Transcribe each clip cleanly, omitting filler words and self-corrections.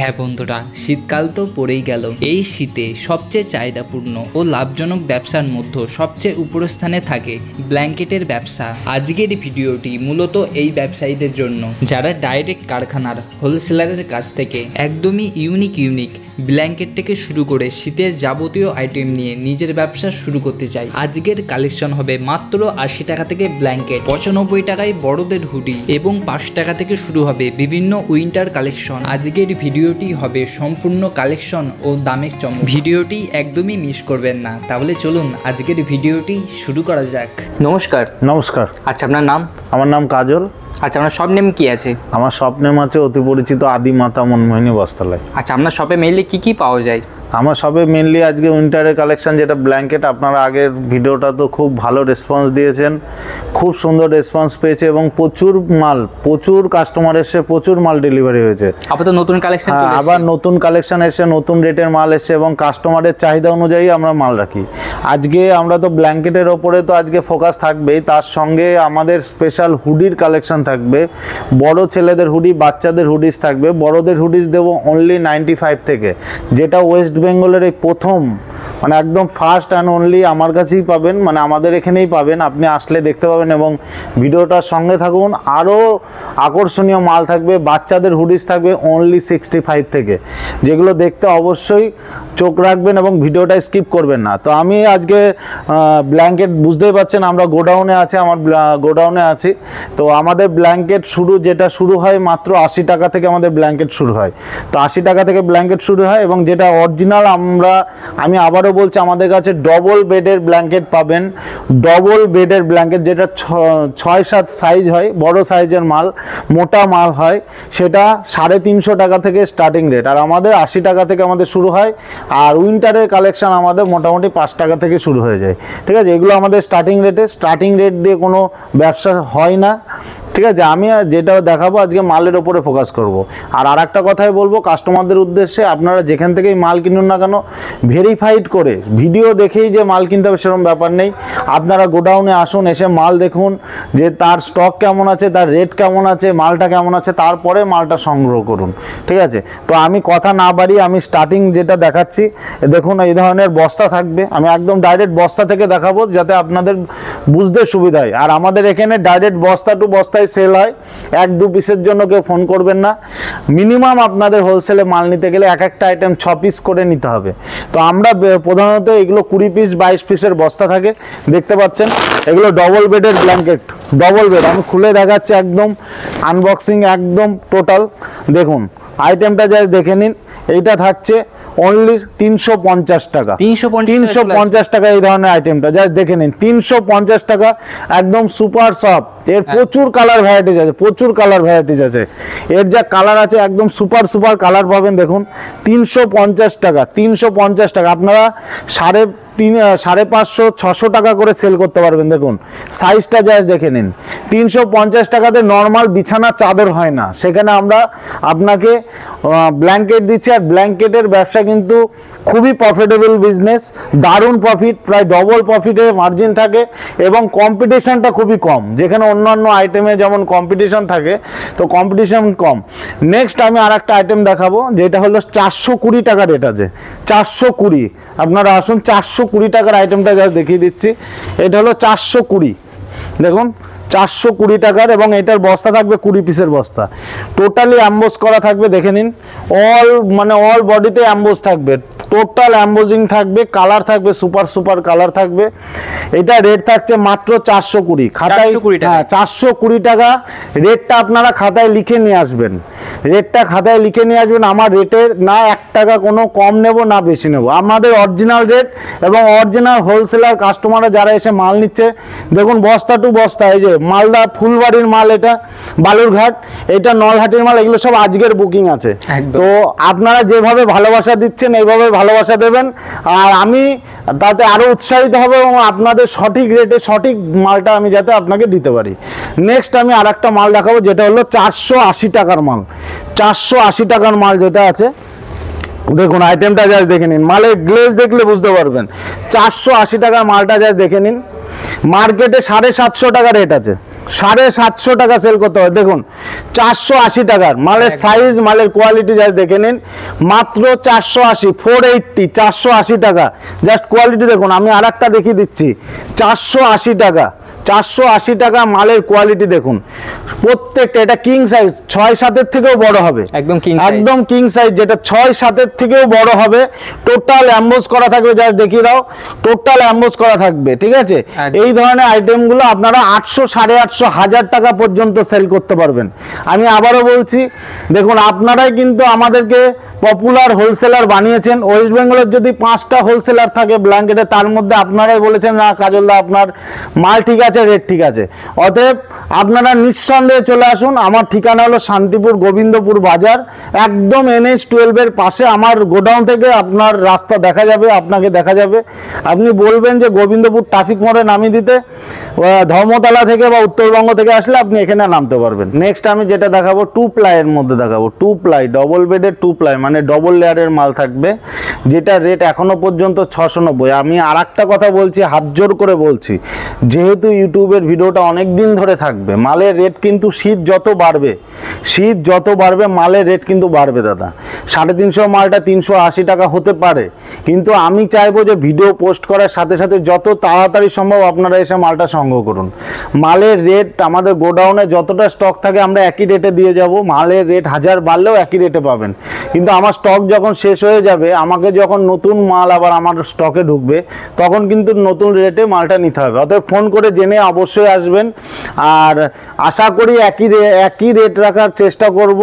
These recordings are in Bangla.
হ্যাঁ বন্ধুরা, শীতকাল তো পড়েই গেল। এই শীতে সবচেয়ে চাহিদাপূর্ণ ও লাভজনক ব্যবসার মধ্যে সবচেয়ে উপরস্থানে থাকে ব্ল্যাঙ্কেটের ব্যবসা। আজকের ভিডিওটি মূলত এই ব্যবসায়ীদের জন্য যারা ডাইরেক্ট কারখানার হোলসেলারের কাছ থেকে একদমই ইউনিক ব্ল্যাঙ্কেট থেকে শুরু করে শীতের যাবতীয় আইটেম নিয়ে নিজের ব্যবসা শুরু করতে চাই। আজকের কালেকশন হবে মাত্র 80 টাকা থেকে ব্ল্যাঙ্কেট, 95 টাকায় বড়দের হুডি এবং 5 টাকা থেকে শুরু হবে বিভিন্ন উইন্টার কালেকশন। আজকের ভিডিওটি হবে সম্পূর্ণ কালেকশন ও দামের চমক। ভিডিওটি একদমই মিস করবেন না। তাহলে চলুন আজকের ভিডিওটি শুরু করা যাক। নমস্কার। নমস্কার। আচ্ছা, আপনার নাম? আমার নাম কাজল। আচ্ছা, আপনার শপ নেম কি আছে? আমার শপ নেম আছে অতি পরিচিত আদি মাতা মনমোহিনী বস্ত্রালয়। আচ্ছা, আপনার শপে মেইনলি কি পাওয়া যায়? আমার শপে মেনলি আজকে উইন্টারের কালেকশন, যেটা ব্ল্যাঙ্কেট। আপনারা আগের ভিডিওটা তো খুব ভালো রেসপন্স দিয়েছেন, খুব সুন্দর রেসপন্স পেয়েছে এবং প্রচুর কাস্টমার এসে প্রচুর মাল ডেলিভারি হয়েছে। আবার তো নতুন কালেকশন, আবার নতুন কালেকশন এসে নতুন রেটের মাল এসছে এবং কাস্টমারের চাহিদা অনুযায়ী আমরা মাল রাখি। আজকে আমরা তো ব্ল্যাঙ্কেটের ওপরে তো আজকে ফোকাস থাকবেই, তার সঙ্গে আমাদের স্পেশাল হুডির কালেকশন থাকবে। বড় ছেলেদের হুডি, বাচ্চাদের হুডিস থাকবে। বড়দের হুডিস দেবো অনলি 95 থেকে, যেটা ওয়েস্ট বেঙ্গলের এই প্রথম, মানে একদম ফার্স্ট অ্যান্ড অনলি আমার কাছেই পাবেন, মানে আমাদের এখানেই পাবেন। আপনি আসলে দেখতে পাবেন এবং ভিডিওটার সঙ্গে থাকুন। আরও আকর্ষণীয় মাল থাকবে। বাচ্চাদের হুডিস থাকবে অনলি 65 থেকে, যেগুলো দেখতে অবশ্যই চোখ রাখবেন এবং ভিডিওটা স্কিপ করবেন না। তো আমি আজকে ব্ল্যাঙ্কেট, বুঝতেই পারছেন আমরা গোডাউনে আছে, আমার গোডাউনে আছি। তো আমাদের ব্ল্যাঙ্কেট যেটা শুরু হয় মাত্র 80 টাকা থেকে আমাদের ব্ল্যাঙ্কেট শুরু হয়। তো 80 টাকা থেকে ব্ল্যাঙ্কেট শুরু হয় এবং যেটা অরিজিনাল, আমি আবারও বলছি, আমাদের কাছে ডবল বেডের ব্ল্যাঙ্কেট পাবেন। ডবল বেডের ব্ল্যাঙ্কেট, যেটা 6-7 সাইজ হয়, বড় সাইজের মাল, মোটা মাল হয়, সেটা 350 টাকা থেকে স্টার্টিং রেট। আর আমাদের 80 টাকা থেকে আমাদের শুরু হয়। আর উইন্টারের কালেকশন আমাদের মোটামুটি 5 টাকা থেকে শুরু হয়ে যায়। ঠিক আছে, এগুলো আমাদের স্টার্টিং রেট দিয়ে কোনো ব্যবসা হয় না। ঠিক আছে, আমি যেটা দেখাবো আজকে মালের ওপরে ফোকাস করব। আর একটা কথাই বলবো কাস্টমারদের উদ্দেশ্যে, আপনারা যেখান থেকেই মাল কিনুন না কেন, ভেরিফাইড করে, ভিডিও দেখেই যে মাল কিনতে হবে সেরকম ব্যাপার নেই। আপনারা গোডাউনে আসুন, এসে মাল দেখুন যে তার স্টক কেমন আছে, তার রেট কেমন আছে, মালটা কেমন আছে, তারপরে মালটা সংগ্রহ করুন। ঠিক আছে, তো আমি কথা না বাড়িয়ে আমি স্টার্টিং যেটা দেখাচ্ছি, দেখুন এই ধরনের বস্তা থাকবে। আমি একদম ডাইরেক্ট বস্তা থেকে দেখাবো যাতে আপনাদের বুঝতে সুবিধা হয়। আর আমাদের এখানে ডাইরেক্ট বস্তা টু বস্তায় সেল হয়, 1-2 পিসের জন্য কেউ ফোন করবেন না। মিনিমাম আপনাদের হোলসেলে মাল নিতে গেলে একটা আইটেম 6 পিস করে নিতে হবে। তো আমরা প্রধানত এগুলো 20 পিস 22 পিসের বস্তা থাকে, দেখতে পাচ্ছেন। এগুলো ডবল বেডের ব্ল্যাঙ্কেট, ডবল বেড। আমি খুলে দেখাচ্ছি, একদম আনবক্সিং, একদম টোটাল। দেখুন আইটেমটা জাস্ট দেখে নিন। এইটা থাকছে অনলি 350 টাকা। 350 টাকা এই ধরনের আইটেমটা জাস্ট দেখে নিন। 350 টাকা, একদম সুপার সফট। এর প্রচুর কালার ভ্যারাইটিস আছে, এর যা কালার আছে একদম সুপার কালার পাবেন। দেখুন 350 টাকা, 350 টাকা। আপনারা 550-600 টাকা করে সেল করতে পারবেন। দেখুন সাইজটা জাস্ট দেখে নিন। 350 টাকাতে নর্মাল বিছানা চাদর হয় না, সেখানে আমরা আপনাকে ব্ল্যাঙ্কেট দিচ্ছি। আর ব্ল্যাঙ্কেটের ব্যবসা কিন্তু খুবই প্রফিটেবল বিজনেস, দারুণ প্রফিট, প্রায় ডবল প্রফিটের মার্জিন থাকে এবং কম্পিটিশনটা খুবই কম। যেখানে অন্যান্য আইটেমে যেমন কম্পিটিশন থাকে, তো কম্পিটিশন কম। নেক্সট আমি একটা আইটেম দেখাবো, যেটা হলো 420 টাকা রেট আছে। 420, আপনারা আসুন, 420 টাকার আইটেমটা যা দেখিয়ে দিচ্ছি। এটা হলো 420, দেখুন 420 টাকার, এবং এটার বস্তা থাকবে 20 পিসের বস্তা। টোটালি অ্যাম্বোজ করা থাকবে, দেখে নিন। অল বডিতে অ্যাম্বোজ থাকবে, টোটাল অ্যাম্বোজিং থাকবে, কালার থাকবে, সুপার কালার থাকবে। এটা রেট থাকছে মাত্র 420 খাতায়। হ্যাঁ, 420 টাকা রেটটা আপনারা খাতায় লিখে নিয়ে আসবেন। আমার রেটের না 1 টাকা কোনো কম নেব না বেশি নেব, আমাদের অরিজিনাল রেট। এবং অরিজিনাল হোলসেলার কাস্টমাররা যারা এসে মাল নিচ্ছে, দেখুন বস্তা টু বস্তা। এই যে মালদা ফুলবাড়ির মাল, এটা বালুরঘাট, এটা নলহাটির মাল, এগুলো সব আজকের বুকিং আছে। তো আপনারা যেভাবে ভালোবাসা দিচ্ছেন এইভাবে ভালোবাসা দেবেন, আর আমি তাতে আরো উৎসাহিত হব এবং আপনাদের সঠিক রেটে সঠিক মালটা আমি যাতে আপনাকে দিতে পারি। নেক্সট আমি আরেকটা মাল দেখাবো, যেটা হলো 480 টাকার মাল। 480 টাকার মাল যেটা আছে, দেখুন আইটেমটা জাস্ট দেখে নিন। মালের গ্লেজ দেখলে বুঝতে পারবেন। 480 টাকার মালটা জাস্ট দেখে নিন। মার্কেটে 750 টাকা রেট আছে, 750 টাকা সেল করতে হবে। দেখুন 480 টাকার মালের সাইজ, মালের কোয়ালিটি জাস্ট দেখে নিন, মাত্র 480, 480, 480 টাকা। জাস্ট কোয়ালিটি দেখুন। আমি আর একটা দেখিয়ে দিচ্ছি, 480 টাকা, 480 টাকা মালের কোয়ালিটি দেখুন। প্রত্যেকটা, এটা কিং সাইজ, 6-7 থেকেও বড় হবে, একদম কিং সাইজ, যেটা 6-7 থেকেও বড় হবে। টোটাল অ্যাম্বোজ করা থাকবে, জাস্ট দেখিয়ে দাও, টোটাল অ্যাম্বোজ করা থাকবে, ঠিক আছে। এই ধরনের আইটেমগুলো আপনারা 800, 850, 1000 টাকা পর্যন্ত সেল করতে পারবেন। আমি আবারও বলছি, দেখুন আপনারাই কিন্তু আমাদেরকে পপুলার হোলসেলার বানিয়েছেন। ওয়েস্ট বেঙ্গলের যদি 5টা হোলসেলার থাকে ব্ল্যাঙ্কেটে, তার মধ্যে আপনারাই বলেছেন না কাজলদা আপনার মাল ঠিক আছে, রেট ঠিক আছে। অতএব আপনারা নিঃসন্দেহে চলে আসুন। আমার ঠিকানা হলো শান্তিপুর গোবিন্দপুর বাজার, একদম NH-12 এর পাশে। আমার গোডাউন থেকে আপনার রাস্তা দেখা যাবে, আপনাকে দেখা যাবে। আপনি বলবেন যে গোবিন্দপুর ট্রাফিক মোড়ে নামিয়ে দিতে, ধর্মতলা থেকে বা উত্তরবঙ্গ থেকে আসলে আপনি এখানে নামতে পারবেন। নেক্সট আমি যেটা দেখাবো, 2 প্লাইয়ের মধ্যে দেখাবো। 2 প্লাই, ডবল বেডের 2 প্লাই, মানে ডবল লেয়ারের মাল থাকবে, যেটা রেট এখনো পর্যন্ত 690। আমি আর একটা কথা বলছি, হাত জোর করে বলছি, যেহেতু ইউটিউবের ভিডিওটা অনেক দিন ধরে থাকবে, মালের রেট কিন্তু শীত যত বাড়বে মালের রেট কিন্তু বাড়বে দাদা। 350 মালটা 380 টাকা হতে পারে, কিন্তু আমি চাইবো যে ভিডিও পোস্ট করার সাথে সাথে যত তাড়াতাড়ি সম্ভব আপনারা এসে মালটা সংগ্রহ করুন। মালের রেট আমাদের গোডাউনে যতটা স্টক থাকে আমরা একই রেটে দিয়ে যাব। মালের রেট 1000 বাড়লেও একই রেটে পাবেন, কিন্তু আমার স্টক যখন শেষ হয়ে যাবে, আমাকে যখন নতুন মাল আবার আমার স্টকে ঢুকবে, তখন কিন্তু নতুন রেটে মালটা নিতে হবে। অতএব ফোন করে জেনে অবশ্যই আসবেন। আর আশা করি একই রেট রাখার চেষ্টা করব,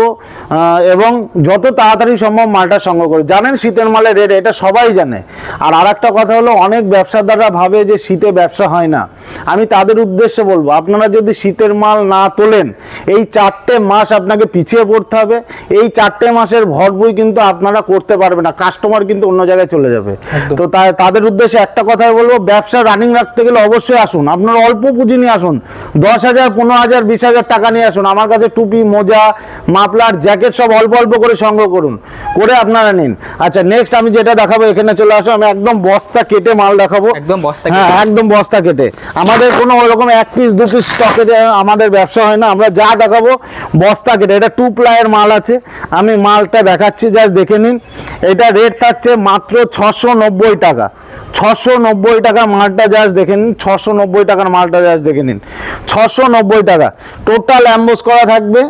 এবং যত তাড়াতাড়ি সম্ভব মালটা সংগ্রহ করব। জানেন শীতের মালের রেট, এটা সবাই জানে। আর আরেকটা কথা হলো, অনেক ব্যবসাদাররা ভাবে যে শীতে ব্যবসা হয় না। আমি তাদের উদ্দেশ্যে বলবো, আপনারা যদি শীতের মাল না তোলেন, এই 4টে মাস আপনাকে পিছিয়ে পড়তে হবে। এই 4টে মাসের ভরপুর কিন্তু আপনারা করতে পারবেন না, কাস্টমার কিন্তু অন্য জায়গায় চলে যাবে। তো তাদের উদ্দেশ্যে একটা কথাই বলবো, ব্যবসা রানিং রাখতে গেলে অবশ্যই আসুন। আপনারা অল্প পুঁজি নিয়ে আসুন, 10,000, 15,000, 20,000 টাকা নিয়ে আসুন। আমার কাছে টুপি, মোজা, মাফলার, জ্যাকেট সব অল্প অল্প করে সংগ্রহ করুন, করে আপনারা নিন। আচ্ছা, নেক্সট আমি যেটা দেখাবো, এখানে চলে আসো। আমি একদম বস্তা কেটে মাল দেখাবো, হ্যাঁ একদম বস্তা কেটে। আমাদের কোনো ওরকম 1 পিস 2 পিস স্টকে আমাদের ব্যবসা হয় না, আমরা যা দেখাবো বস্তা কেটে। এটা 2 প্লাইয়ের মাল আছে, আমি মালটা দেখাচ্ছি, জাস্ট দেখে নিন। এটা রেট থাকছে মাত্র 690 টাকা, 690 টাকা মালটা, জাস্ট দেখে নিন। 690 টাকার মালটা জাস্ট দেখে নিন, 690 টাকা। টোটাল অ্যাম্বোস করা থাকবে।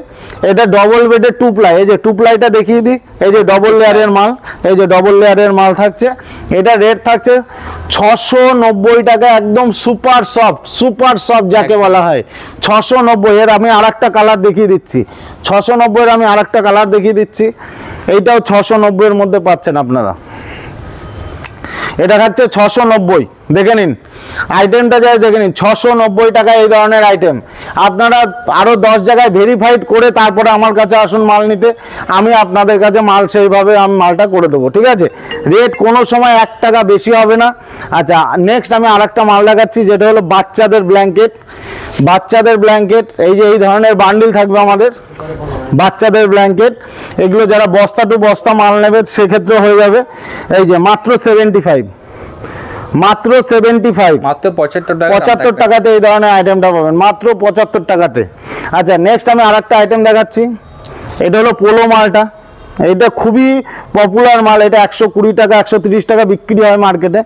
এটা ডবল বেডের 2 প্লাই। এই যে 2 প্লাইটা দেখিয়ে দিই, এই যে ডবল লেয়ারের মাল, এই যে ডবল লেয়ারের মাল থাকছে। এটা রেট থাকছে 690 টাকা, একদম সুপার সফট যাকে বলা হয়, 690 এর। আমি আরেকটা কালার দেখিয়ে দিচ্ছি, 690 এর আমি আরেকটা কালার দেখিয়ে দিচ্ছি। এইটাও 690 এর মধ্যে পাচ্ছেন আপনারা। এটা থাকছে 690, দেখে নিন আইটেমটা, যাই দেখে নিন, 690 টাকা এই ধরনের আইটেম। আপনারা আরো 10 জায়গায় ভেরিফাইড করে তারপরে আমার কাছে আসুন মাল নিতে। আমি আপনাদের কাছে মাল সেইভাবে আমি মালটা করে দেবো, ঠিক আছে। রেট কোনো সময় 1 টাকা বেশি হবে না। আচ্ছা, নেক্সট আমি আরেকটা মাল দেখাচ্ছি, যেটা হলো বাচ্চাদের ব্ল্যাঙ্কেট। এই যে এই ধরনের বান্ডিল থাকবে আমাদের, বাচ্চাদের ব্ল্যাঙ্কেট। এগুলো যারা বস্তা টু বস্তা মাল নেবে সেক্ষেত্রে হয়ে যাবে। এই যে মাত্র 75, মাত্র 75, মাত্র 75 টাকাতে এই ধরনের আইটেমটা পাবেন, মাত্র 75 টাকাতে। আচ্ছা, নেক্সট আমি আরেকটা আইটেম দেখাচ্ছি। এটা হলো পোলো মালটা, এটা খুবই পপুলার মাল। এটা 120 টাকা, 130 টাকা বিক্রি হয় মার্কেটে।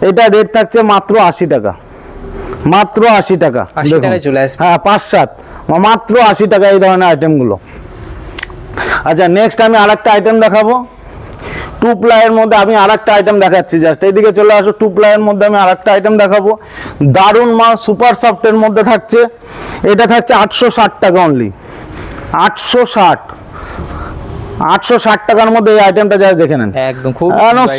এটা রেট থাকছে মাত্র 80 টাকা, মাত্র 80 টাকা। হ্যাঁ 5-7, মাত্র 80 টাকা এই ধরনের আইটেমগুলো। আচ্ছা, নেক্সট আমি আরেকটা আইটেম দেখাবো। 2 প্লাইয়ের মধ্যে আমি আরেকটা আইটেম দেখাচ্ছি, জাস্ট এইদিকে চলে আসো। 2 প্লাইয়ের মধ্যে আমি আরেকটা আইটেম দেখাবো, দারুন মাল, সুপার সফটের মধ্যে থাকছে। এটা থাকছে 860 টাকা অনলি, 860 টাকার মধ্যে এই আইটেমটা জাস্ট দেখে নেন। একদম খুব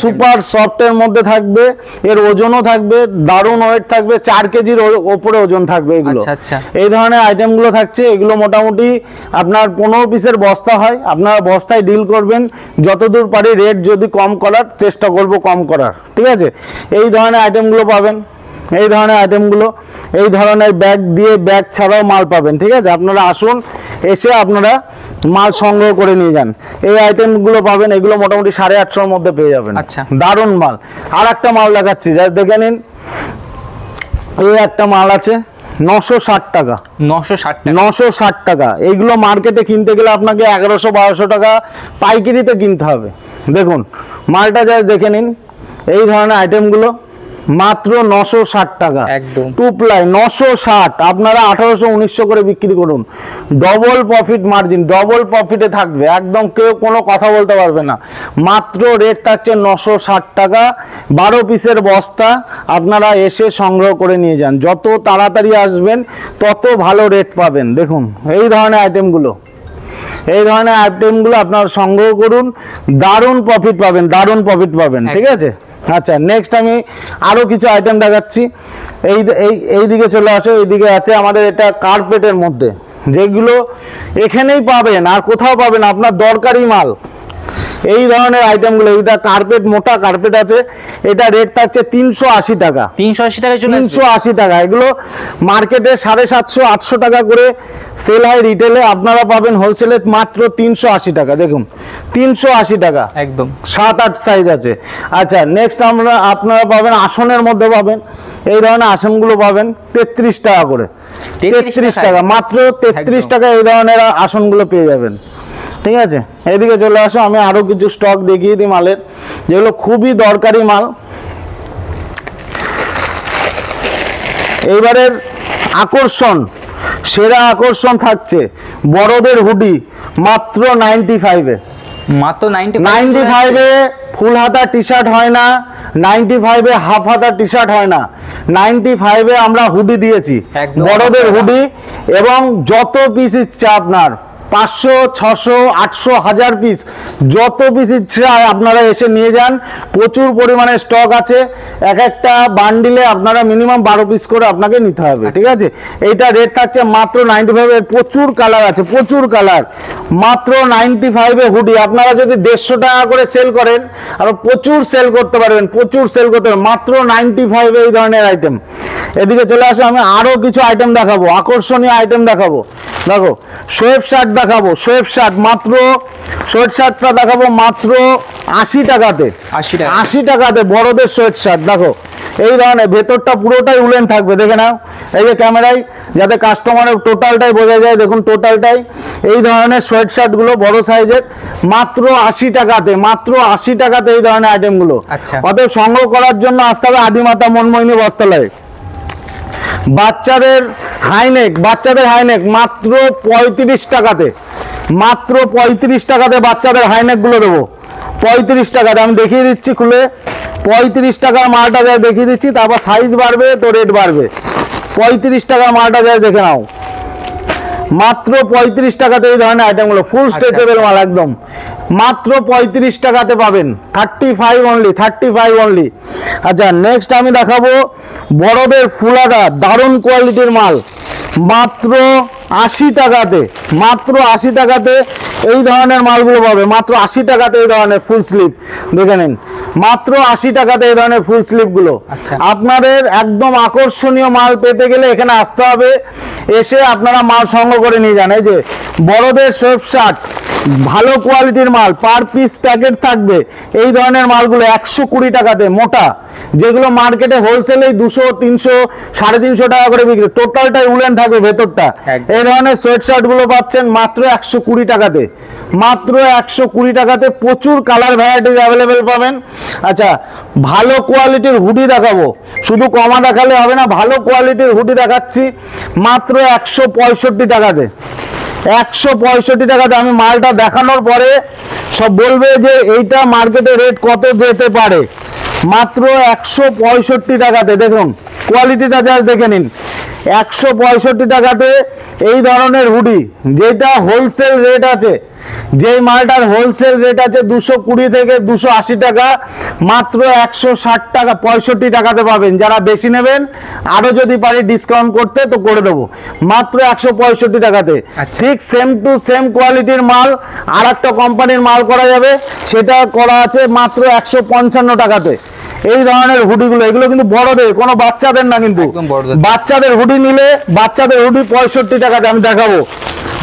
সুপার সফটের মধ্যে থাকবে। এর ওজনও থাকবে, দারুন ওয়েট থাকবে, 4 কেজির ওপরে ওজন থাকবে এগুলো। এই ধরনের আইটেমগুলো থাকছে। এগুলো মোটামুটি আপনার 15 পিসের বস্তা হয়, আপনারা বস্তায় ডিল করবেন। যতদূর পারি রেট যদি কম করার চেষ্টা করব, কম করার, ঠিক আছে। এই ধরনের আইটেমগুলো পাবেন, এই ধরনের আইটেমগুলো, এই ধরনের ব্যাগ দিয়ে, ব্যাগ ছাড়াও মাল পাবেন, ঠিক আছে। আপনারা আসুন, এসে আপনারা মাল সংগ্রহ করে নিয়ে যান। এই আইটেমগুলো পাবেন, এগুলো মোটামুটি 850-এর মধ্যে পেয়ে যাবেন। দারুণ মাল। আর একটা মাল দেখাচ্ছি, যা দেখে নিন। এই একটা মাল আছে, 960 টাকা, 960 টাকা। 960 টাকা। এইগুলো মার্কেটে কিনতে গেলে আপনাকে 1100-1200 টাকা পাইকারিতে কিনতে হবে। দেখুন মালটা যা দেখে নিন, এই ধরনের আইটেমগুলো মাত্র 960 টাকা, একদম টু প্লাই 960, আপনারা 1800-1900 করে বিক্রি করুন। ডবল প্রফিট মার্জিন, ডবল প্রফিটে থাকবে, একদম কেউ কোনো কথা বলতে পারবে না। মাত্র রেট থাকছে 960 টাকা, 12 পিসের বস্তা। আপনারা এসে সংগ্রহ করে নিয়ে যান, যত তাড়াতাড়ি আসবেন তত ভালো রেট পাবেন। দেখুন এই ধরনের আইটেমগুলো, এই ধরনের আইটেমগুলো আপনারা সংগ্রহ করুন, দারুণ প্রফিট পাবেন, দারুণ প্রফিট পাবেন। ঠিক আছে, আচ্ছা নেক্সট আমি আরো কিছু আইটেম দেখাচ্ছি। এই দিকে চলে আসো, এইদিকে আছে আমাদের এটা কার্পেটের মধ্যে, যেগুলো এখানেই পাবেন আর কোথাও পাবেন, আপনার দরকারি মাল। এই ধরনের আইটেমগুলো, এটা কার্পেট, মোটা কার্পেট আছে, এটা রেট থাকছে 380 টাকা। 380 টাকায় চলে আসবে। 380 টাকা। এগুলো মার্কেটে 750-800 টাকা করে সেল হয় রিটেলে, আপনারা পাবেন হোলসেলে মাত্র 380 টাকা। দেখুন 380 টাকা, একদম 7-8 সাইজ আছে। আচ্ছা নেক্সট আপনারা পাবেন আসনের মধ্যে পাবেন, এই ধরনের আসনগুলো পাবেন 33 টাকা করে, 33 টাকা, মাত্র 33 টাকা এই ধরনের আসনগুলো পেয়ে যাবেন। ঠিক আছে, এদিকে চলে আসো, আমি আরো কিছু স্টক দেখিয়ে দিই মালের, যেগুলো খুবই দরকারি মাল। এইবারের আকর্ষণ, সেরা আকর্ষণ থাকছে বড়দের হুডি, মাত্র 95-এ, মাত্র 95-এ ফুল হাতা টি শার্ট হয় না, 95-এ হাফ হাতা টি শার্ট হয় না, 95-এ আমরা হুডি দিয়েছি, বড়দের হুডি। এবং যত পিস ইচ্ছে আপনার, 500, 600, 800, 1000 পিস, যত পিস ইচ্ছে আপনারা এসে নিয়ে যান। প্রচুর পরিমাণে স্টক আছে, এক একটা বান্ডিলে আপনারা মিনিমাম 12 পিস করে আপনাকে নিতে হবে। ঠিক আছে, এইটা রেট থাকছে মাত্র 95। এর প্রচুর কালার আছে, প্রচুর কালার, মাত্র 95-এ হুডি। আপনারা যদি 150 টাকা করে সেল করেন আর প্রচুর সেল করতে পারবেন, প্রচুর সেল করতে পারবেন, মাত্র 95-এ এই ধরনের আইটেম। এদিকে চলে আসো, আমি আরো কিছু আইটেম দেখাবো, আকর্ষণীয় আইটেম দেখাবো। দেখো সোয়েব শার্ট দেখাবো, সোয়েব শার্ট মাত্র, সোয়েব শার্টটা দেখাবো মাত্র 80 টাকাতে, 80 টাকাতে বড়দের সোয়েব শার্ট। দেখো এই ধরনের, ভেতরটা পুরোটাই উলেন থাকবে, দেখে নাও এই যে ক্যামেরায়, যাতে কাস্টমারের টোটালটাই বোঝা যায়। দেখুন টোটালটাই এই ধরনের সোয়েব শার্টগুলো বড় সাইজের, মাত্র 80 টাকাতে, মাত্র 80 টাকাতে এই ধরনের আইটেমগুলো। অতএব সংগ্রহ করার জন্য আসতে হবে আদিমাতা মনমোহিনী বস্ত্রালয়। বাচ্চাদের হাইনেক, বাচ্চাদের হাইনেক মাত্র 35 টাকাতে, মাত্র 35 টাকাতে বাচ্চাদের হাইনেক গুলো দেবো, 35 টাকাতে। আমি দেখিয়ে দিচ্ছি খুলে, 35 টাকার মালটা যায় দেখিয়ে দিচ্ছি, তারপর সাইজ বাড়বে তো রেট বাড়বে। 35 টাকার মালটা যায় দেখে নাও, মাত্র 35 টাকাতে এই ধরনের আইটেমগুলো, ফুল স্ট্রেচেবল মাল একদম, মাত্র 35 টাকাতে পাবেন, 35 অনলি, 35 অনলি। আচ্ছা নেক্সট আমি দেখাবো বড়দের ফুলাদা, দারুণ কোয়ালিটির মাল, মাত্র 80 টাকাতে, মাত্র 80 টাকাতে এই ধরনের মালগুলো পাবে, মাত্র 80 টাকাতে এই ধরনের ফুল স্লিভ। দেখে নিন, মাত্র 80 টাকাতে এই ধরনের ফুল স্লিভ গুলো। আপনাদের একদম আকর্ষণীয় মাল পেতে গেলে এখানে আসতে হবে, এসে আপনারা মাল সংগ্রহ করে নিয়ে যান। এই যে বড়দের সোয়েব শার্ট, ভালো কোয়ালিটির মাল, পার পিস প্যাকেট থাকবে এই ধরনের মালগুলো 120 টাকাতে, মোটা, যেগুলো মার্কেটে হোলসেলেই 200, 300, 350 টাকা করে বিক্রি, টোটালটাই উলেন থাকবে ভেতরটা। এই ধরনের সোয়েট শার্ট গুলো পাচ্ছেন মাত্র 120 টাকাতে, মাত্র 120 টাকাতে। প্রচুর কালার ভ্যারাইটিস অ্যাভেলেবেল পাবেন। আচ্ছা ভালো কোয়ালিটির হুডি দেখাবো, শুধু কমা দেখালে হবে না, ভালো কোয়ালিটির হুডি দেখাচ্ছি মাত্র 165 টাকাতে, 165 টাকাতে। আমি মালটা দেখানোর পরে সব বলবে যে এইটা মার্কেটে রেট কত যেতে পারে, মাত্র 165 টাকাতে। দেখুন কোয়ালিটিটা জাস্ট দেখে নিন, 165 টাকাতে এই ধরনের হুডি, যেটা হোলসেল রেট আছে, যেই মালটার হোলসেল রেট আছে 220 থেকে 280 টাকা, মাত্র 160 টাকা 65 টাকাতে পাবেন। যারা বেশি নেবেন আরো যদি পারি ডিসকাউন্ট করতে তো করে দেবো, মাত্র 165 টাকাতে। ঠিক সেম টু সেম কোয়ালিটির মাল আর একটা কোম্পানির মাল করা যাবে, সেটা করা আছে মাত্র 155 টাকাতে। এই ধরনের হুডিগুলো, এগুলো কিন্তু বড়দের, কোনো বাচ্চাদের না, কিন্তু বাচ্চাদের হুডি নিলে, বাচ্চাদের হুডি 65 টাকাতে আমি দেখাবো।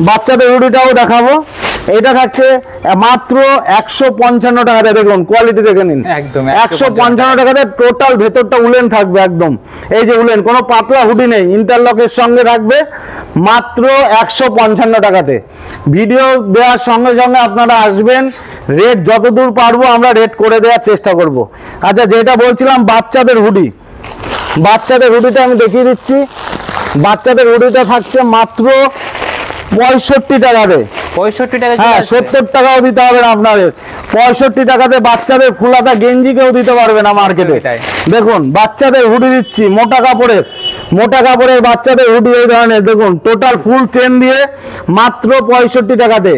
বাচ্চাদের হুডিটাও দেখাবো। এটা থাকছে মাত্র 155 টাকাতে। দেখুন কোয়ালিটি দেখে নিন, একদম 155 টাকাতে টোটাল ভেতরটা উলেন থাকবে একদম। এই যে উলেন, কোনো পাতলা হুডি নেই, ইন্টারলকের সঙ্গে থাকবে মাত্র 155 টাকাতে। ভিডিও দেওয়ার সঙ্গে সঙ্গে আপনারা আসবেন, রেট যতদূর পারবো আমরা রেট করে দেওয়ার চেষ্টা করব। আচ্ছা, যেটা বলছিলাম বাচ্চাদের হুডি, বাচ্চাদের হুডিটা আমি দেখিয়ে দিচ্ছি। বাচ্চাদের হুডিটা থাকছে মাত্র 65 টাকাতে। 65 টাকা? হ্যাঁ, 70 টাকাও দিতে হবে না আপনাদের। 65 টাকাতে বাচ্চাদের ফুলাতা গেঞ্জি কেউ দিতে পারবে না মার্কেটে। দেখুন বাচ্চাদের হুডি দিচ্ছি, মোটা কাপড়ের, মোটা কাপড়ের বাচ্চাদের হুডি এই ধরনের। দেখুন টোটাল ফুল চেন দিয়ে মাত্র 65 টাকাতে।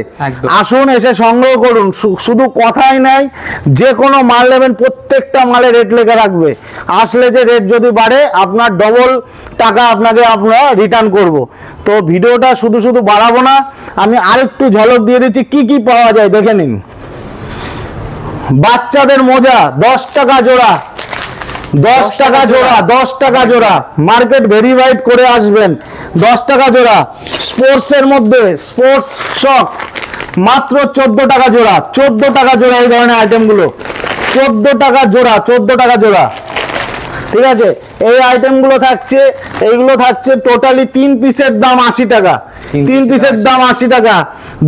আসুন এসে সংগ্রহ করুন। শুধু কথাই নাই, যে কোনো মাল নেবেন প্রত্যেকটা মালে রেট লেখা রাখবে। আসলে যে রেট যদি বাড়ে আপনার ডবল টাকা আপনাকে আমরা রিটার্ন করব। তো ভিডিওটা শুধু শুধু বাড়াবো না, আমি আরেকটু ঝলক দিয়ে দিচ্ছি কি কি পাওয়া যায় দেখে নিন। বাচ্চাদের মোজা 10 টাকা জোড়া, 10 টাকা জোড়া, 10 টাকা জোড়া। মার্কেট ভেরিফাইড করে আসবেন, 10 টাকা জোড়া। স্পোর্টস এর মধ্যে স্পোর্টস সক্স মাত্র 14 টাকা জোড়া, 14 টাকা জোড়া। এই ধরনের আইটেমগুলো 14 টাকা জোড়া, 14 টাকা জোড়া। ঠিক আছে, এই আইটেমগুলো থাকছে, এইগুলো থাকছে টোটালি 3 পিসের দাম 80 টাকা। 3 পিসের দাম 80 টাকা,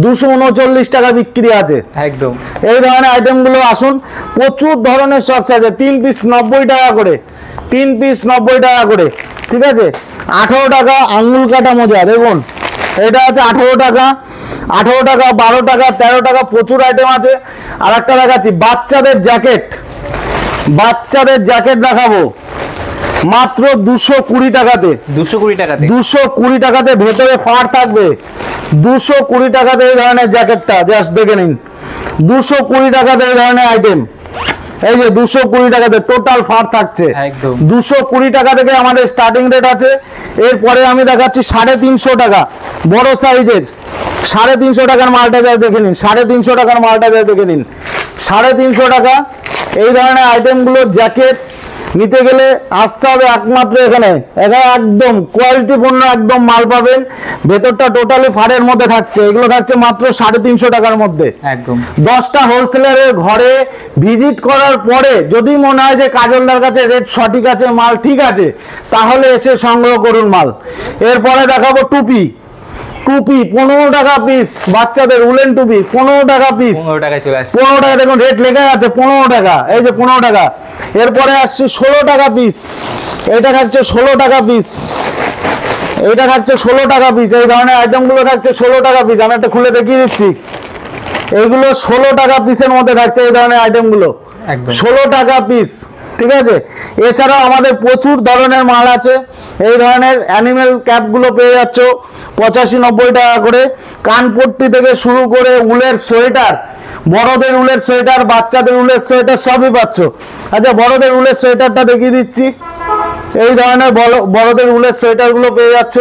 239 টাকা বিক্রি আছে একদম। এই ধরনের আইটেমগুলো আসুন, প্রচুর ধরনের সক্স আছে। 3 পিস 90 টাকা করে, 3 পিস 90 টাকা করে। ঠিক আছে, 18 টাকা আঙ্গুল কাটা মোজা। দেখুন এটা আছে 18 টাকা, 18 টাকা, 12 টাকা, 13 টাকা, প্রচুর আইটেম আছে। আর একটা দেখাচ্ছি বাচ্চাদের জ্যাকেট, বাচ্চাদের জ্যাকেট দেখাবো মাত্র 220 টাকাতে। 220 টাকাতে? 220 টাকাতে ভেতরে ফাড় থাকবে। 220 টাকাতে এই ধরনের জ্যাকেটটা জাস্ট দেখে নিন। 220 টাকাতে এই ধরনের আইটেম। এই যে 220 টাকাতে টোটাল ফাড় থাকছে একদম। 220 টাকা থেকে আমাদের স্টার্টিং রেট আছে। এরপরে আমি দেখাচ্ছি 350 টাকা বড় সাইজের। 350 টাকার মালটা যায় দেখে নিন, 350 টাকার মালটা যায় দেখে নিন। 350 টাকা এই ধরনের আইটেমগুলো জ্যাকেট নিতে গেলে আসতে হবে একমাত্র এখানে। এখানে একদম কোয়ালিটিপূর্ণ একদম মাল পাবেন। ভেতরটা টোটালি ফাড়ের মধ্যে থাকছে। এগুলো থাকছে মাত্র 350 টাকার মধ্যে একদম। 10টা হোলসেলারের ঘরে ভিজিট করার পরে যদি মনে হয় যে কাজলদার কাছে রেট সঠিক আছে, মাল ঠিক আছে, তাহলে এসে সংগ্রহ করুন মাল। এরপরে দেখাবো টুপি। টুপি 15 টাকা পিস, বাচ্চাদের উলেন টুপি 15 টাকা পিস। 15 টাকা চলে আসছে। 15 টাকা, দেখুন রেট লেখা আছে 15 টাকা। এই যে 15 টাকা। এরপরে আসছে 16 টাকা পিস। এটা থাকছে 16 টাকা পিস, এটা থাকছে 16 টাকা পিস। এই ধরনের আইটেমগুলো থাকছে 16 টাকা পিস। আমি একটা খুলে দেখিয়ে দিচ্ছি। এইগুলো 16 টাকা পিসের মধ্যে থাকছে এই ধরনের আইটেমগুলো, 16 টাকা পিস। ঠিক আছে, এছাড়াও আমাদের প্রচুর ধরনের মাল আছে। এই ধরনের অ্যানিমেল ক্যাপগুলো পেয়ে যাচ্ছ 85-90 টাকা করে। কানপট্টি থেকে শুরু করে উলের সোয়েটার, বড়দের উলের সোয়েটার, বাচ্চাদের উলের সোয়েটার সবই পাচ্ছ। আচ্ছা, বড়দের উলের সোয়েটারটা দেখিয়ে দিচ্ছি। এই ধরনের বড়দের উলের সোয়েটারগুলো পেয়ে যাচ্ছ।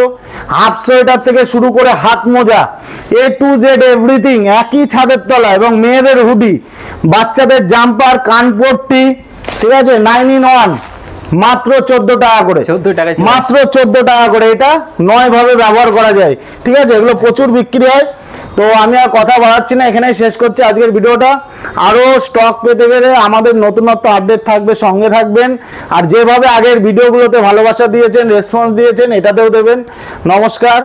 হাফ সোয়েটার থেকে শুরু করে হাত মোজা, A to Z এভরিথিং একই ছাদের তলা। এবং মেয়েদের হুডি, বাচ্চাদের জাম্পার, কানপট্টি, ঠিক আছে 9 in 1 মাত্র 14 টাকা করে। 14 টাকা, মাত্র 14 টাকা করে। এটা 9 ভাবে ব্যবহার করা যায়। ঠিক আছে, এগুলো প্রচুর বিক্রি হয়। তো আমি আর কথা বাড়াচ্ছি না, এখানেই শেষ করছি আজকের ভিডিওটা। আরও স্টক পেতে গেলে আমাদের নতুনত্ব আপডেট থাকবে, সঙ্গে থাকবেন। আর যেভাবে আগের ভিডিওগুলোতে ভালোবাসা দিয়েছেন, রেসপন্স দিয়েছেন, এটাতেও দেবেন। নমস্কার।